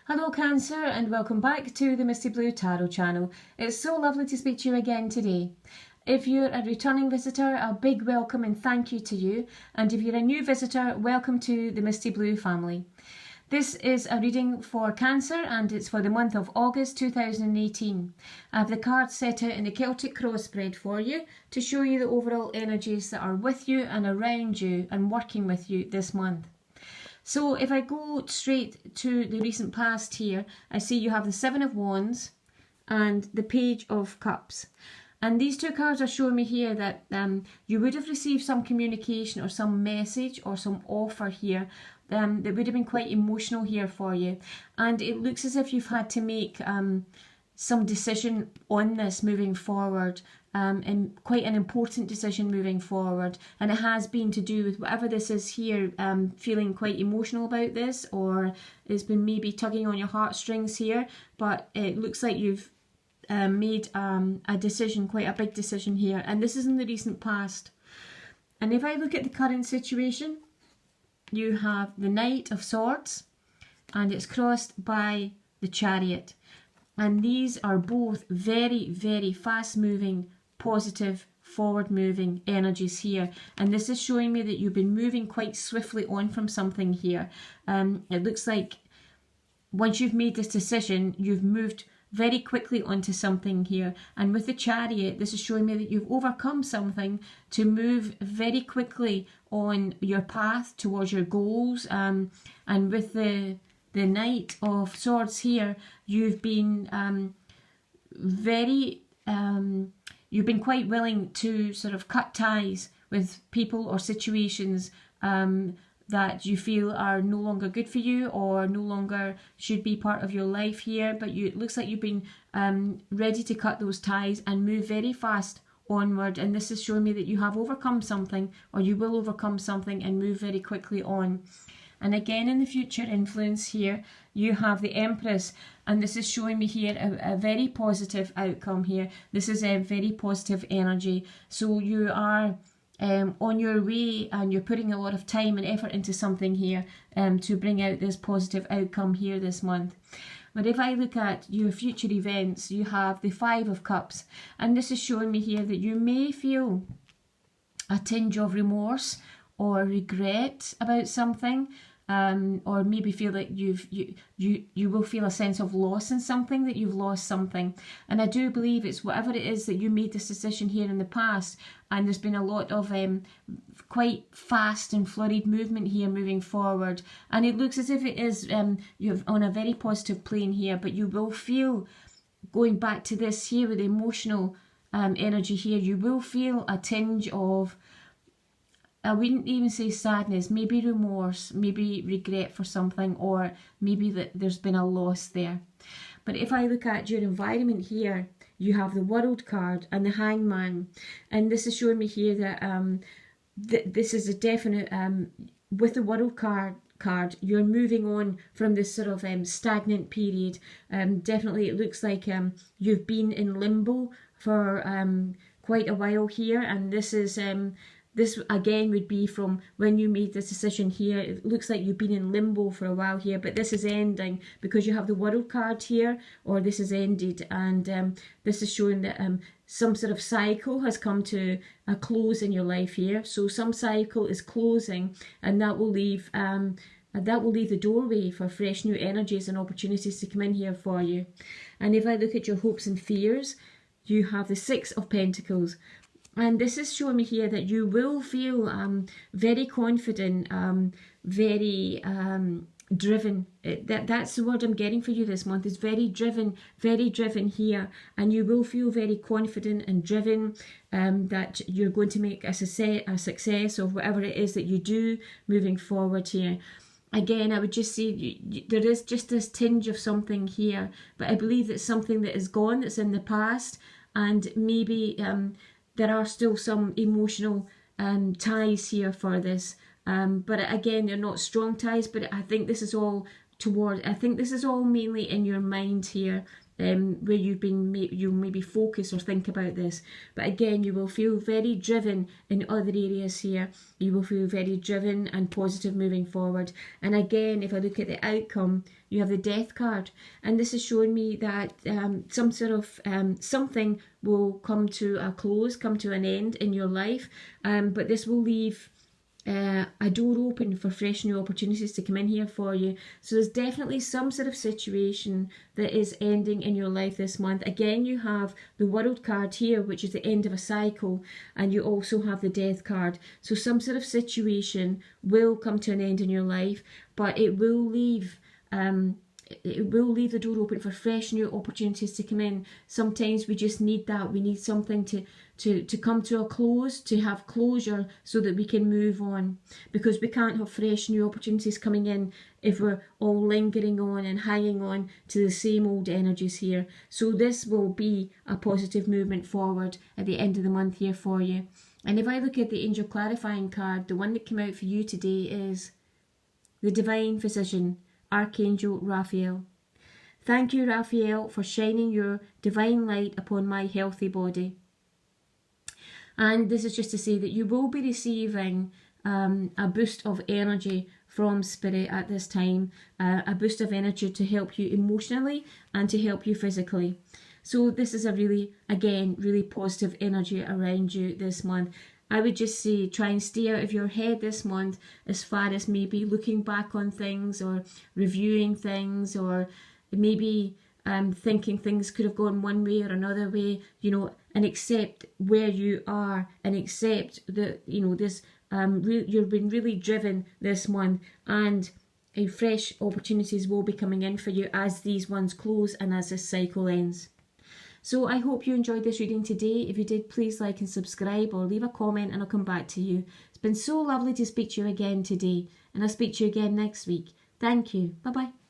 Hello Cancer and welcome back to the Misty Blue Tarot channel. It's so lovely to speak to you again today. If you're a returning visitor, a big welcome and thank you to you. And if you're a new visitor, welcome to the Misty Blue family. This is a reading for Cancer and it's for the month of August 2018. I have the cards set out in the Celtic Cross spread for you to show you the overall energies that are with you and around you and working with you this month. So if I go straight to the recent past here, I see you have the Seven of Wands and the Page of Cups. And these two cards are showing me here that you would have received some communication or some message or some offer here that would have been quite emotional here for you. And it looks as if you've had to make some decision on this moving forward. And quite an important decision moving forward, and it has been to do with whatever this is here, feeling quite emotional about this, or it's been maybe tugging on your heartstrings here, but it looks like you've made a decision, quite a big decision here, and this is in the recent past. And if I look at the current situation, you have the Knight of Swords and it's crossed by the Chariot, and these are both very, very fast moving, positive, forward moving energies here, and this is showing me that you've been moving quite swiftly on from something here. It looks like once you've made this decision, you've moved very quickly onto something here, and with the Chariot, this is showing me that you've overcome something to move very quickly on your path towards your goals. And with the Knight of Swords here, you've been you've been quite willing to sort of cut ties with people or situations that you feel are no longer good for you or no longer should be part of your life here. But it looks like you've been ready to cut those ties and move very fast onward. And this is showing me that you have overcome something, or you will overcome something and move very quickly on. And again, in the future influence here, you have the Empress, and this is showing me here a very positive outcome here. This is a very positive energy. So you are on your way, and you're putting a lot of time and effort into something here to bring out this positive outcome here this month. But if I look at your future events, you have the Five of Cups, and this is showing me here that you may feel a tinge of remorse or regret about something, or maybe feel that you will feel a sense of loss in something, that you've lost something. And I do believe it's whatever it is that you made this decision here in the past, and there's been a lot of quite fast and flurried movement here moving forward, and it looks as if it is you're on a very positive plane here, but you will feel, going back to this here with emotional energy here, you will feel a tinge of, I wouldn't even say sadness, maybe remorse, maybe regret for something, or maybe that there's been a loss there. But if I look at your environment here, you have the World card and the Hangman, and this is showing me here that this is a definite, with the World card, you're moving on from this sort of stagnant period. Definitely it looks like you've been in limbo for quite a while here, and this is this again would be from when you made this decision here. It looks like you've been in limbo for a while here, but this is ending because you have the World card here, or this is ended, and this is showing that some sort of cycle has come to a close in your life here. So some cycle is closing, and that will leave the doorway for fresh new energies and opportunities to come in here for you. And if I look at your hopes and fears, you have the Six of Pentacles. And this is showing me here that you will feel very confident, very driven. That's the word I'm getting for you this month, is very driven here. And you will feel very confident and driven that you're going to make a success of whatever it is that you do moving forward here. Again, I would just say there is just this tinge of something here, but I believe that something that is gone, that's in the past, and maybe there are still some emotional ties here for this. But again, they're not strong ties, but I think this is all toward. I think this is all mainly in your mind here, where you maybe focus or think about this. But again, you will feel very driven in other areas here. You will feel very driven and positive moving forward. And again, if I look at the outcome, you have the Death card, and this is showing me that some sort of something will come to a close, come to an end in your life, but this will leave a door open for fresh new opportunities to come in here for you. So there's definitely some sort of situation that is ending in your life this month. Again, you have the World card here, which is the end of a cycle, and you also have the Death card. So some sort of situation will come to an end in your life, but it will leave the door open for fresh new opportunities to come in. Sometimes we just need that. We need something to come to a close, to have closure, so that we can move on, because we can't have fresh new opportunities coming in if we're all lingering on and hanging on to the same old energies here. So this will be a positive movement forward at the end of the month here for you. And if I look at the Angel Clarifying card, the one that came out for you today is the Divine Physician, Archangel Raphael. Thank you, Raphael, for shining your divine light upon my healthy body. And this is just to say that you will be receiving a boost of energy from Spirit at this time, a boost of energy to help you emotionally and to help you physically. So this is a really positive energy around you this month. I would just say try and stay out of your head this month, as far as maybe looking back on things or reviewing things, or maybe thinking things could have gone one way or another way, and accept where you are, and accept that, this you've been really driven this month, and fresh opportunities will be coming in for you as these ones close and as this cycle ends. So I hope you enjoyed this reading today. If you did, please like and subscribe, or leave a comment and I'll come back to you. It's been so lovely to speak to you again today, and I'll speak to you again next week. Thank you. Bye-bye.